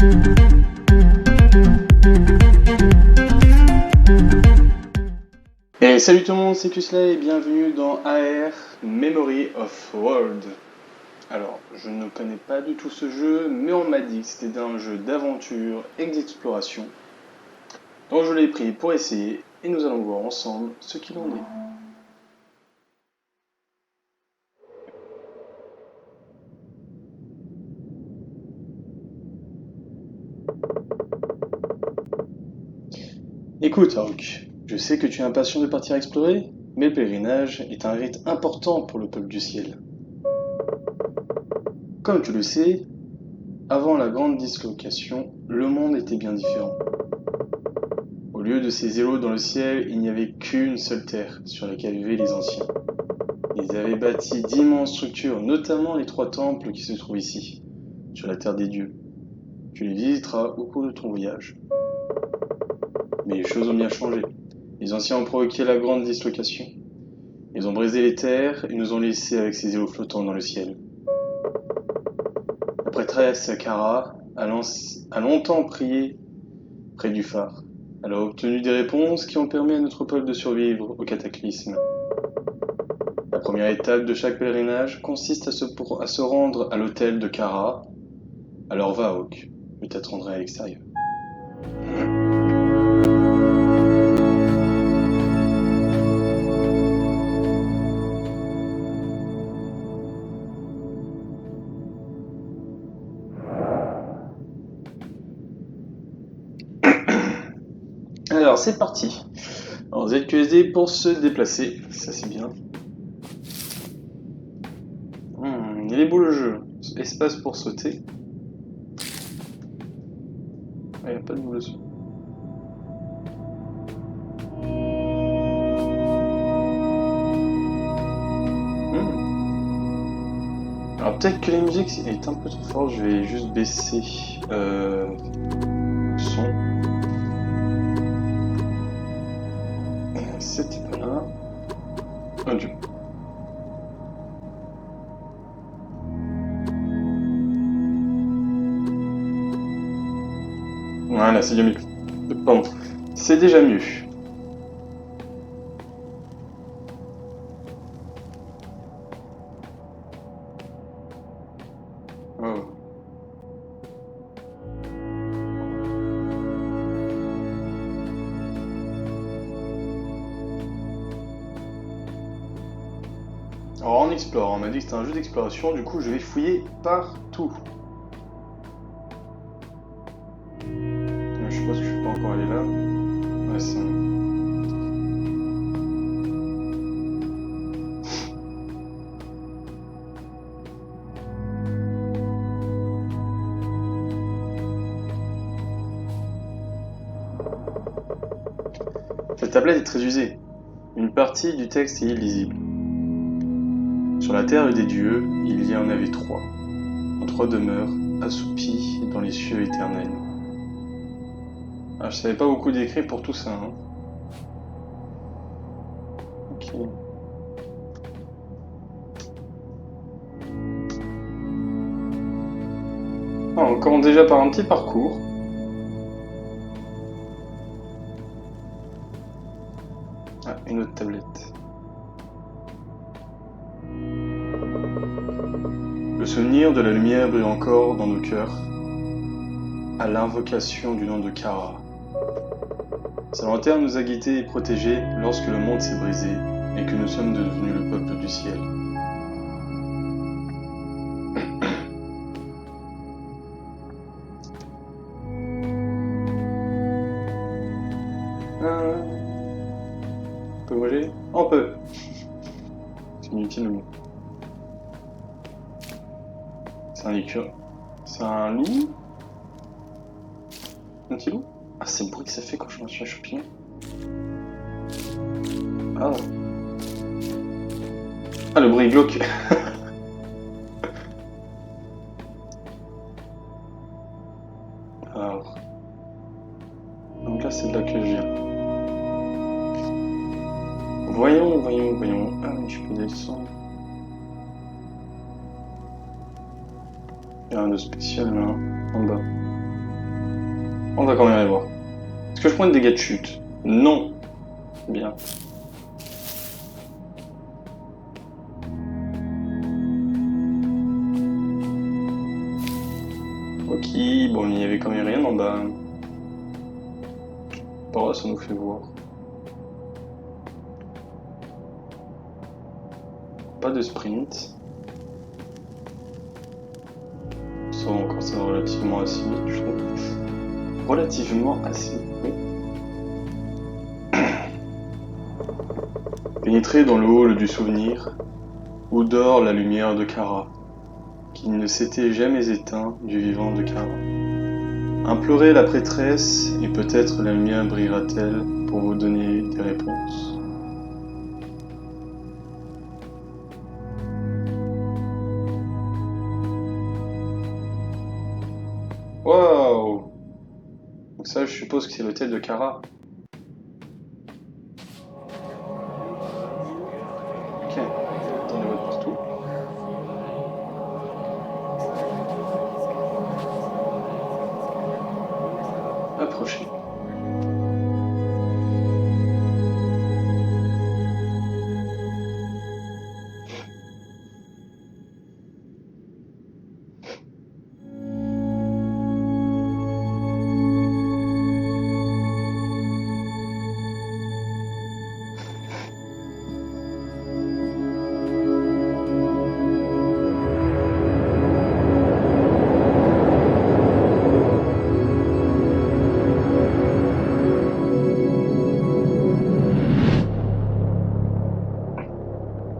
Et salut tout le monde, c'est Kusla et bienvenue dans AR Memory of World. Alors, je ne connais pas du tout ce jeu, mais on m'a dit que c'était un jeu d'aventure et d'exploration. Donc je l'ai pris pour essayer et nous allons voir ensemble ce qu'il en est. Écoute, Hawk, je sais que tu es impatient de partir explorer, mais le pèlerinage est un rite important pour le peuple du ciel. Comme tu le sais, avant la grande dislocation, le monde était bien différent. Au lieu de ces îlots dans le ciel, il n'y avait qu'une seule terre sur laquelle vivaient les anciens. Ils avaient bâti d'immenses structures, notamment les 3 temples qui se trouvent ici, sur la terre des dieux. Tu les visiteras au cours de ton voyage. Mais les choses ont bien changé. Les anciens ont provoqué la grande dislocation. Ils ont brisé les terres et nous ont laissés avec ces îlots flottants dans le ciel. La prêtresse Kara a longtemps prié près du phare. Elle a obtenu des réponses qui ont permis à notre peuple de survivre au cataclysme. La première étape de chaque pèlerinage consiste à se rendre à l'hôtel de Kara. Alors va, Hawk, je t'attendrai à l'extérieur. Alors c'est parti. Alors ZQSD pour se déplacer, ça c'est bien. Il est beau le jeu. Espace pour sauter. Ah, il n'y a pas de boule dessus. Alors peut-être que la musique est un peu trop forte, je vais juste baisser le son. C'était pas là. Oh Dieu. Voilà, c'est déjà mieux. Pardon. C'est déjà mieux. Oh. Alors on explore, on m'a dit que c'était un jeu d'exploration, du coup je vais fouiller partout. Je suppose que je peux pas encore aller là. Ouais, c'est... Cette tablette est très usée. Une partie du texte est illisible. Sur la terre des dieux, il y en avait 3. En 3 demeures, assoupies dans les cieux éternels. Ah, je savais pas beaucoup d'écrire pour tout ça. Hein. Ok. Ah, on commence déjà par un petit parcours. Ah, une autre tablette. Le souvenir de la lumière brille encore dans nos cœurs à l'invocation du nom de Kara. Sa lanterne nous a guidés et protégés lorsque le monde s'est brisé et que nous sommes devenus le peuple du ciel. On peut bouger ? On peut. C'est inutile. C'est un écureuil. C'est un loup ? Un petit loup ? Ah, c'est le bruit que ça fait quand je mange un champignon. Ah. Ah, le bruit glauque. Alors. Donc là, c'est de là que je viens. Voyons. Ah oui, je peux descendre. Il y a rien de spécial là, en bas. On va quand même aller voir. Est-ce que je prends des dégâts de chute? Non. Bien. Ok, bon, il n'y avait quand même rien en bas. Par là, ça nous fait voir. Pas de sprint. Ça va encore, c'est relativement assez vite, je trouve. Relativement assez vite, oui. Pénétrer dans le hall du souvenir, où dort la lumière de Kara, qui ne s'était jamais éteint du vivant de Kara. Implorez la prêtresse, et peut-être la lumière brillera-t-elle pour vous donner des réponses. Waouh! Donc ça, je suppose que c'est l'hôtel de Kara. Ok, attendez votre partout. Approchez.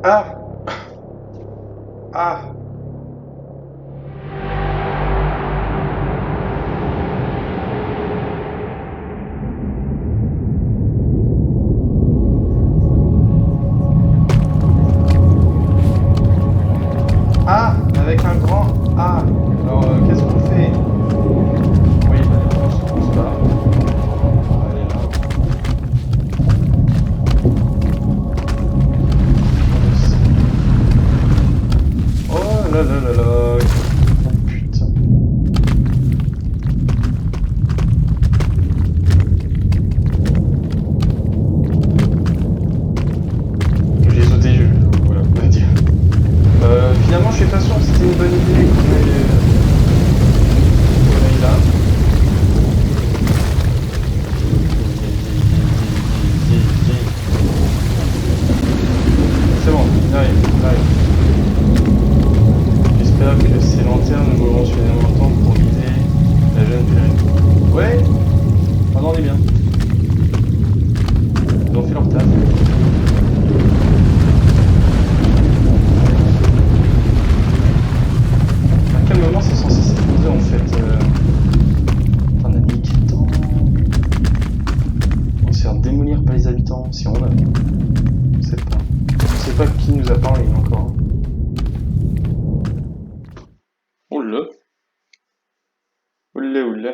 Ah! Ah! Ah! Avec un grand A. Alors, qu'est-ce qu'on fait? Oui, bah, on se pousse pas. On va aller là. Oh là là là là. Oh putain. J'ai sauté, voilà, on va dire. Finalement, je suis pas sûr que c'était une bonne idée qu'on aille là. C'est bon, on arrive, on arrive. J'espère que ces lanternes mourront suffisamment de temps pour guider la jeune pèlerine. Ouais, on est bien. Ils ont fait leur taf. À quel moment c'est censé s'effondrer en fait Enfin, on a mis quel temps? On va se faire démolir par les habitants, si on a. Je sais pas. Je sais pas qui nous a parlé encore. Oula. Oula oula.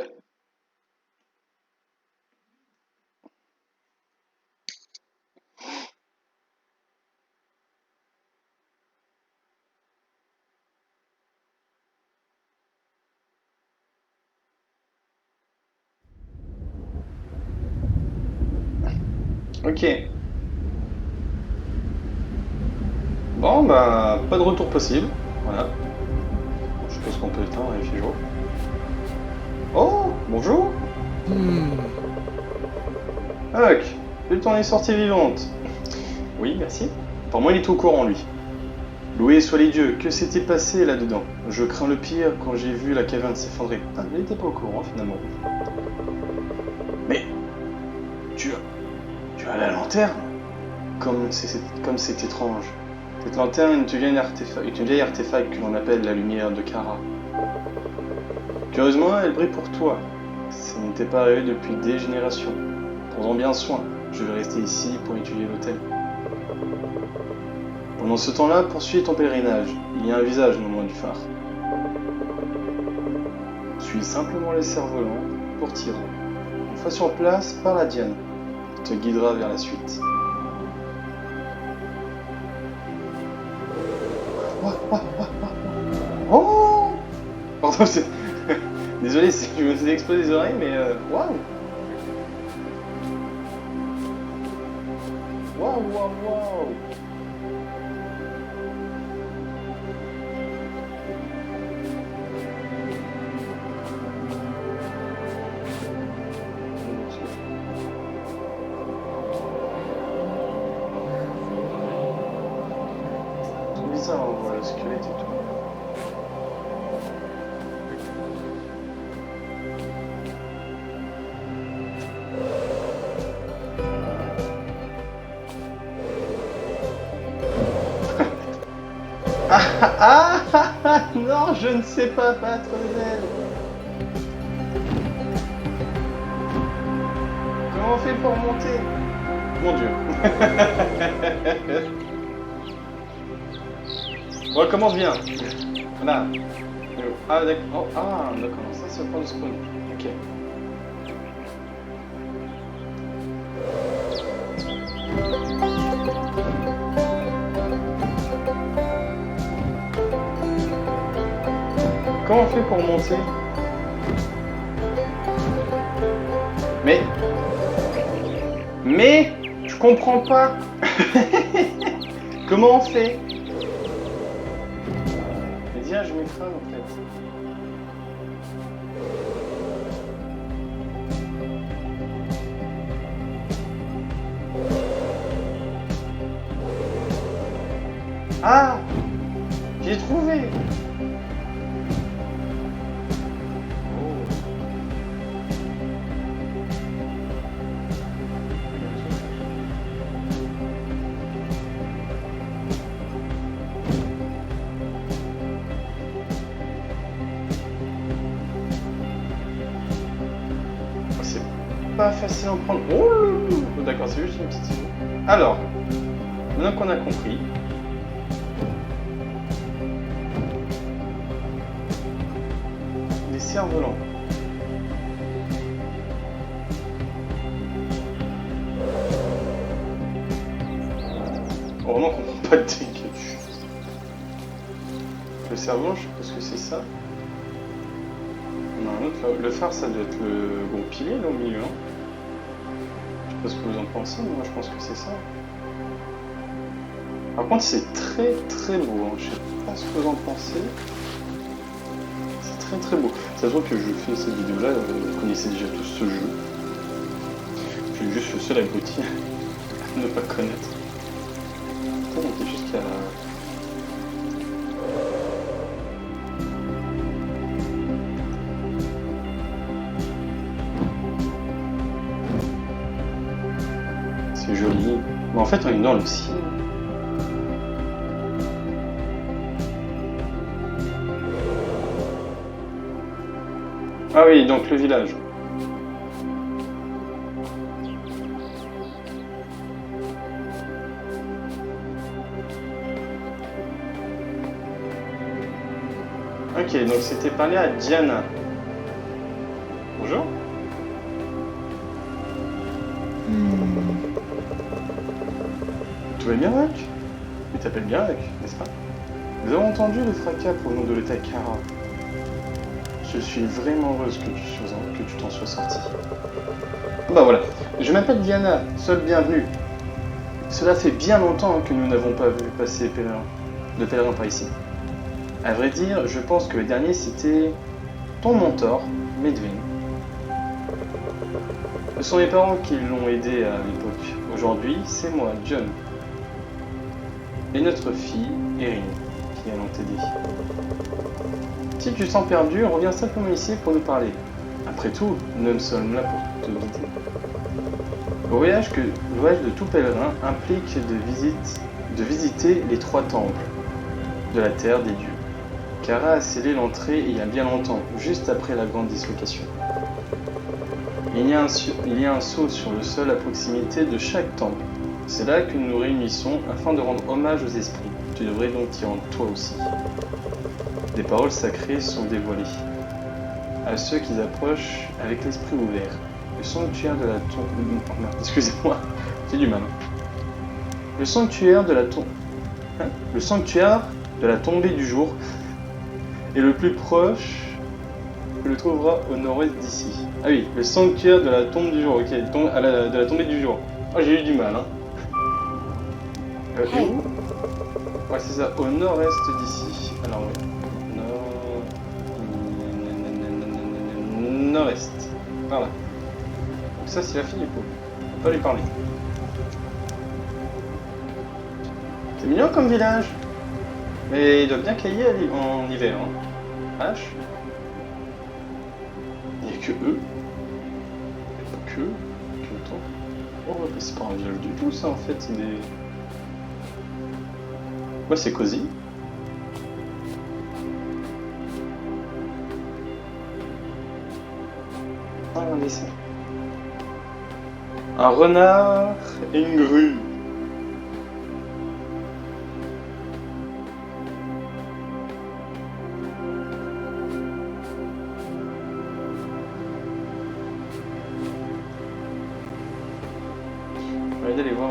Ok. Bon, bah, pas de retour possible. Voilà. Je suppose qu'on peut éteindre et il fait jour. Oh, bonjour. Huck, tu t'en es sortie vivante. Oui, merci. Pour moi, il est au courant, lui. Loué soient les dieux, que s'était passé là-dedans? Je crains le pire quand j'ai vu la caverne s'effondrer. Ah, il n'était pas au courant, finalement. Mais, tu as la lanterne? Comme c'est étrange. Cette lanterne est une vieille artefact que l'on appelle la lumière de Kara. Curieusement, elle brille pour toi. Ça n'était pas arrivé depuis des générations. Prends-en bien soin. Je vais rester ici pour étudier l'hôtel. Pendant ce temps-là, poursuis ton pèlerinage. Il y a un visage non loin du phare. Suis simplement les cerfs-volants pour t'y rendre. Une fois sur place, parle à Diane. Elle te guidera vers la suite. Oh, Pardon, c'est... Désolé si je vous ai explosé les oreilles, mais waouh. Waouh, waouh, waouh. C'est bizarre, on voit le squelette et tout. Non, je ne sais pas battre les ailes. Comment on fait pour monter? Mon Dieu. Bon, elle commence bien. Voilà. Ah, d'accord. Oh, ah, d'accord. Ça, c'est pas le spawn. Ok. Comment on fait pour monter? Mais, je comprends pas. Comment on fait? Mais déjà, je m'écrase en fait. Ah, j'ai trouvé. C'est pas facile à en prendre. Oh, d'accord, c'est juste une petite. Alors, maintenant qu'on a compris. Les cerfs-volants. Heureusement qu'on prend pas de dégâts. Le cerf-volant, je suppose que c'est ça. On a un autre là. Le phare, ça doit être le gros pilier là au milieu. Hein. Je sais pas ce que vous en pensez, mais moi je pense que c'est ça. Par contre, c'est très très beau. Hein. Je sais pas ce que vous en pensez. C'est très très beau. Ça se voit que je fais cette vidéo là, vous connaissez déjà tous ce jeu. Je suis juste le seul abruti à ne pas connaître. Putain, on était jusqu'à. C'est joli. Mais en fait, on est dans le ciel. Ah oui, donc le village. Ok, donc c'était parler à Diana. Bonjour. Tout va bien, Mac? Tu t'appelles bien, Mac, n'est-ce pas? Nous avons entendu le fracas provenant de l'état Kara. Je suis vraiment heureuse que tu t'en sois sorti. Bah voilà, je m'appelle Diana, seule bienvenue. Cela fait bien longtemps que nous n'avons pas vu passer de pèlerins par ici. À vrai dire, je pense que le dernier c'était ton mentor, Medvin. Ce sont mes parents qui l'ont aidé à l'époque. Aujourd'hui, c'est moi, John. Et notre fille, Erin, qui allons t'aider. Si tu te sens perdu, reviens simplement ici pour nous parler. Après tout, nous sommes là pour te guider. Le voyage de tout pèlerin implique de visiter les 3 temples de la terre des dieux. Kara a scellé l'entrée il y a bien longtemps, juste après la grande dislocation. Il y a un sceau sur le sol à proximité de chaque temple. C'est là que nous nous réunissons afin de rendre hommage aux esprits. Tu devrais donc t'y rendre toi aussi. Des paroles sacrées sont dévoilées à ceux qui approchent avec l'esprit ouvert. Le sanctuaire de la tombe... Excusez-moi, j'ai du mal. Le sanctuaire de la tombe... Le sanctuaire de la tombée du jour est le plus proche Tu le trouveras au nord-ouest d'ici. Ah oui, le sanctuaire de la tombe du jour. Ok, de la tombée du jour. Oh, j'ai eu du mal, hein. Et où? Ouais, c'est ça, au nord-est d'ici. Alors, ouais. Nord-est. Voilà. Donc ça, c'est la fille du coup. On va pas lui parler. C'est mignon comme village. Mais il doit bien cailler en hiver, hein. H. Il n'y a que eux. Que autant. Oh, bah, c'est pas un village du tout, ça, en fait. C'est des... Ouais, c'est cosy. Ah, regardez ça. Un renard et une grue. On va aller voir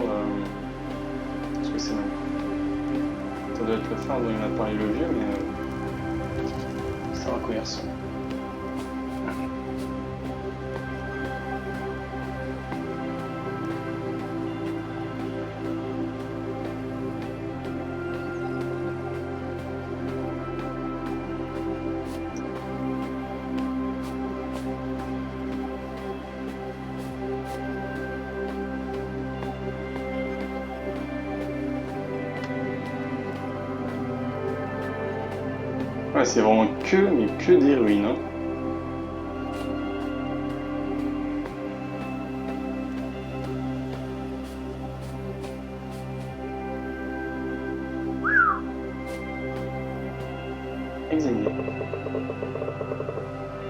ce que c'est même. Ça doit être le phare dont il m'a parlé le vieux, mais ça va à quoi il ressemble. Ouais, c'est vraiment mais que des ruines, hein. Examiner.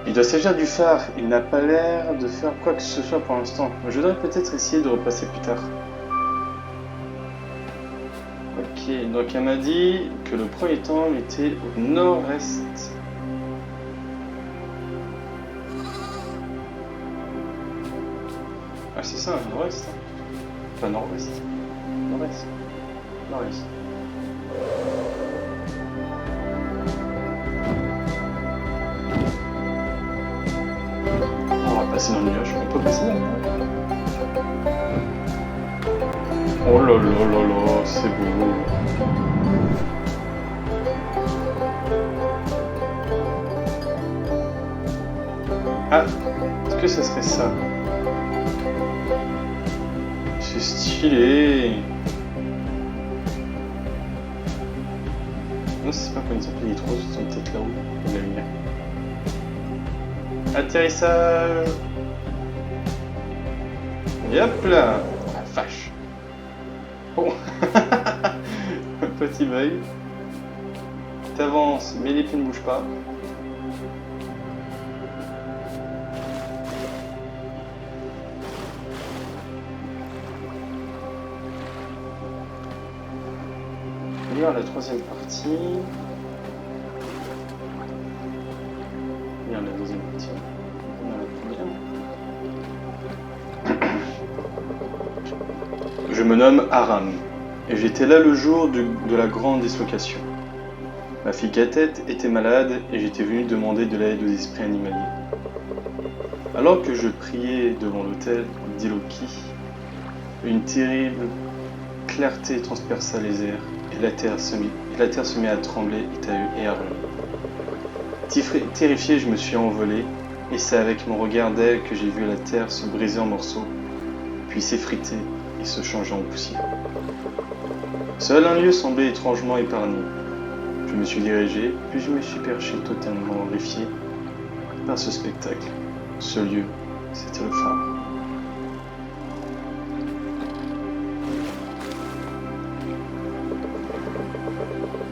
Il doit s'agir du phare. Il n'a pas l'air de faire quoi que ce soit pour l'instant. Je devrais peut-être essayer de repasser plus tard. Ok, donc elle m'a dit que le premier temple était au nord-est. Ah c'est ça, nord-est. Enfin nord-ouest. Nord-est. Nord-est. On va passer dans le nuage. On peut passer dans le nuage. Oh là là là là, c'est beau. Ah, est-ce que ça serait ça? C'est stylé. Non, c'est pas comme ça, les trous sont peut-être là-haut, il y a la lumière. Atterrissage. Et hop là. Ah, vache. Bon. Petit bug. T'avances, mais les pieds ne bougent pas. Lire la troisième partie. Lire la deuxième partie. On a la première. Je me nomme Aram, et j'étais là le jour de la grande dislocation. Ma fille Katette était malade et j'étais venu demander de l'aide aux esprits animaliers. Alors que je priais devant l'autel d'Iloki, une terrible clarté transperça les airs et la terre se mit à trembler et à hurler. Terrifié, je me suis envolé et c'est avec mon regard d'aile que j'ai vu la terre se briser en morceaux, puis s'effriter et se changer en poussière. Seul un lieu semblait étrangement épargné. Je me suis dirigé, puis je me suis perché totalement horrifié par ce spectacle. Ce lieu, c'était le phare.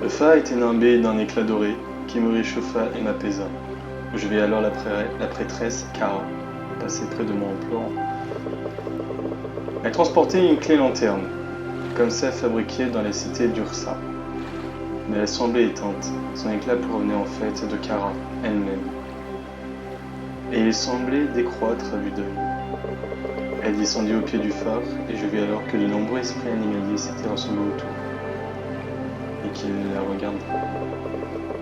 Le phare était nimbé d'un éclat doré qui me réchauffa et m'apaisa. Je vis alors la prêtresse Kara passer près de moi en pleurant. Elle transportait une clé lanterne, comme celle fabriquée dans la cité d'Ursa. Mais elle semblait éteinte, son éclat provenait en fait de Kara elle-même. Et il semblait décroître à vue d'œil. Elle descendit au pied du phare, et je vis alors que de nombreux esprits animaliers s'étaient rassemblés autour, et qu'ils la regardaient.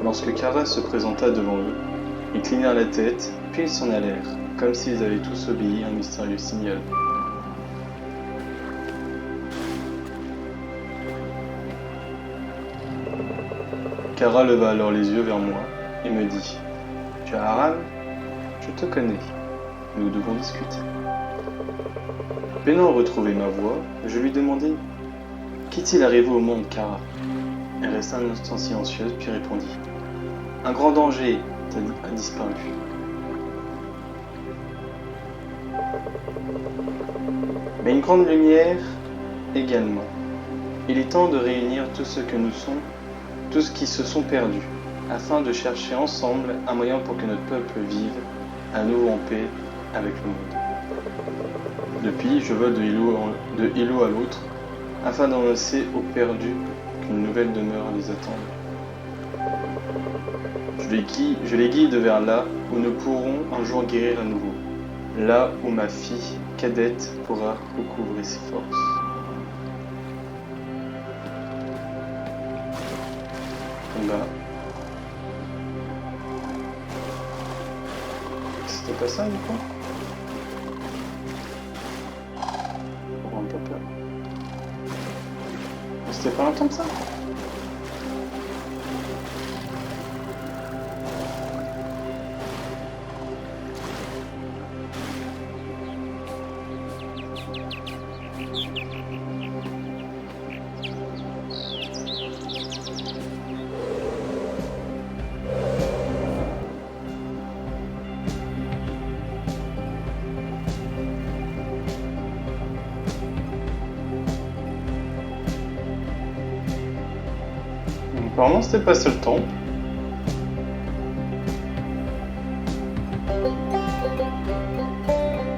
Lorsque Kara se présenta devant eux, Ils clignèrent la tête, puis ils s'en allèrent, comme s'ils avaient tous obéi à un mystérieux signal. Kara leva alors les yeux vers moi et me dit « Tu as Aram ? Je te connais. Nous devons discuter. » Peinant à retrouver ma voix, je lui demandai « Qu'est-il arrivé au monde, Kara ?» Elle resta un instant silencieuse, puis répondit « Un grand danger a disparu. » Mais une grande lumière également. Il est temps de réunir tout ce que nous sommes, tous qui se sont perdus, afin de chercher ensemble un moyen pour que notre peuple vive à nouveau en paix avec le monde. Depuis, je vole de îlot à l'autre, afin d'annoncer aux perdus qu'une nouvelle demeure les attend. Je les guide vers là où nous pourrons un jour guérir à nouveau, là où ma fille cadette pourra recouvrer ses forces. Là. C'était pas ça du coup? Pour un peu peur. C'était pas longtemps que ça? Apparemment, c'était passé le temps.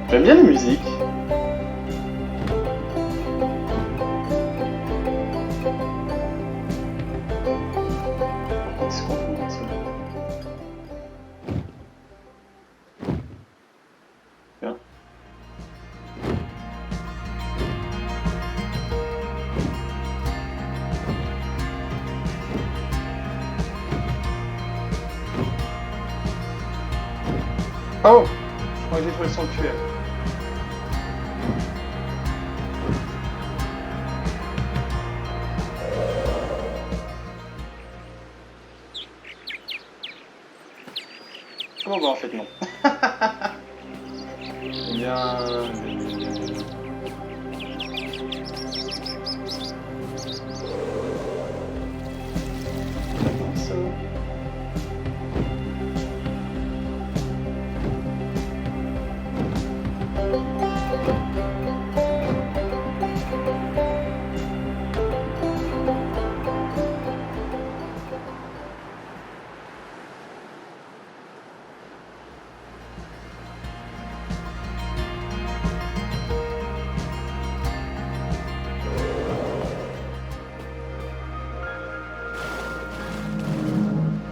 J'aime bien la musique. Qu'est-ce qu'on fait avec ça? Bien. Oh! Je crois que j'ai trouvé le sanctuaire. Comment bah en fait non. Bien. Ça.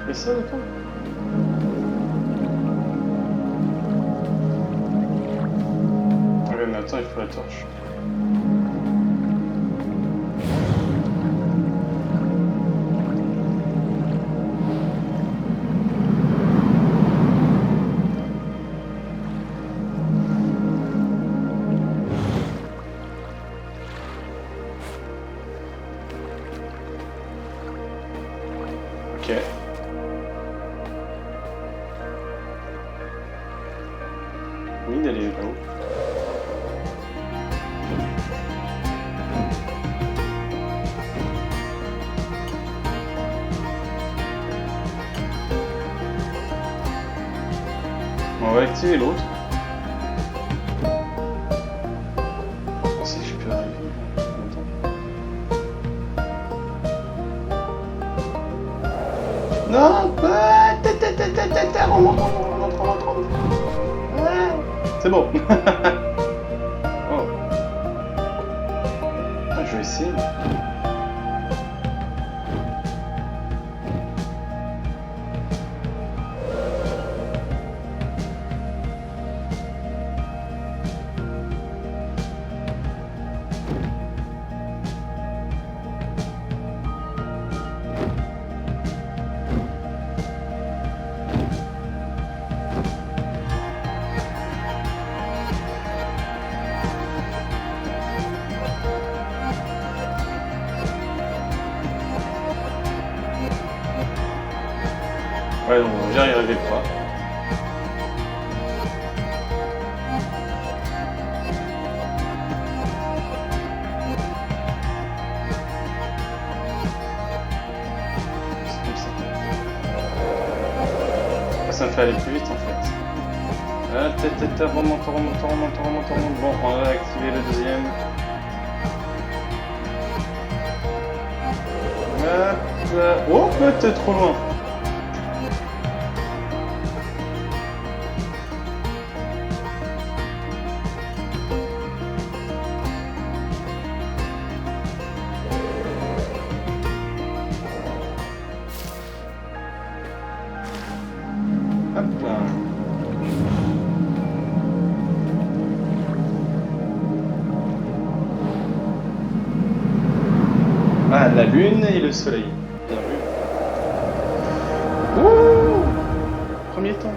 Et ça, d'accord. Ok, mais attends, il faut la torche. Ok. Oui, d'aller là-haut. On va activer l'autre. Si je peux arriver. Non, remonte. C'est bon. Oh. Ah, je vais essayer. J'y arriverai pas. C'est comme ça. Ça me fait aller plus vite en fait. Remonte. Bon, on va activer le deuxième. Oh, peut-être trop loin. Hop là. Ah, la lune et le soleil. Bien vu. Ouh, premier temps.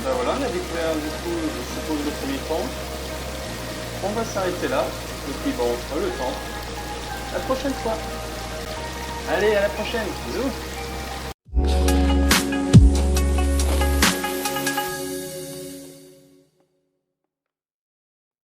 Ben voilà, on a découvert du coup, je suppose, le premier temps. On va s'arrêter là. Et puis bon, on fera le temps la prochaine fois. Allez, à la prochaine. Bisous.